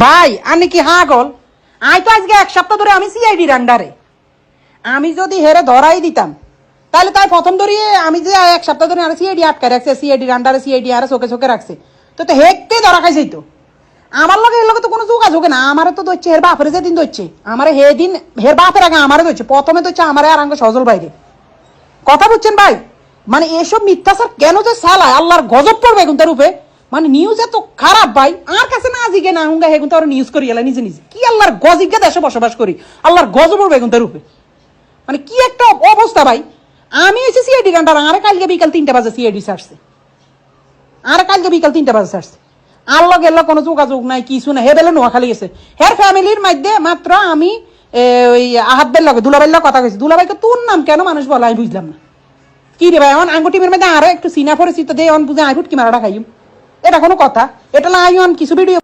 ভাই আমি কি হাগল? আই তো আজকে এক সপ্তাহ ধরে আমি সিআইডির আন্ডারে। আমি যদি হেরে ধরাই দিতাম তাহলে তাই প্রথম ধরিয়ে আমি যে এক সপ্তাহ ধরে আর সিআইডি আটকে রাখছে, সিআইডির আন্ডারে সিআইডি আর চোখে চোখে রাখছে, তো হেকতে ধরা খাইছে। তো আমার লগে এর লগে তো কোনো যোগাযোগ না। আমারে তো ধরছে হের বাপের যেদিন ধরছে, আমারে হে দিন হের বাপের আগে আমারে ধরছে, প্রথমে ধরছে আমারে আর আঙ্গ সজল বাইরে। কথা বুঝছেন ভাই? মানে এসব মিথ্যাচার কেন যে চালায়, আল্লাহর গজব পড়বে এখন তার উপরে। মানে নিউজ এত খারাপ ভাই, আর কাছে না জিগে না হুঙ্গা হেগুন তো নিউজ করি এলা নিজে নিজে। কি আল্লাহর গজিজ্ঞা দেশে বসবাস করি, আল্লাহর গজব পড়বে এখন তার উপরে। মানে কি একটা অবস্থা ভাই। আমি এসে সিআইডি গান্ডার, আরে কালকে বিকাল 3টা বাজে সিআইডি ছাড়ছে, আরে কালকে বিকাল 3টা বাজে ছাড়ছে। আল্লাহ গেল কোনো যোগাযোগ নাই, কিছু নাই। হে বেলে নোয়াখালী গেছে, হের ফ্যামিলির মধ্যে মাত্র আমি ওই আহাত লগে দুলাভাইয়ের লগে কথা কইছি। দুলাভাইকে তোর নাম কেন মানুষ বলে আমি বুঝলাম না। কি রে ভাই, আমার আঙ্গু টিমের মধ্যে আরো একটু সিনা পরিচিত দে অন বুঝে আই ফুটকি মারাটা খাইম, এটা কোনো কথা? এটা না আইন কিছু ভিডিও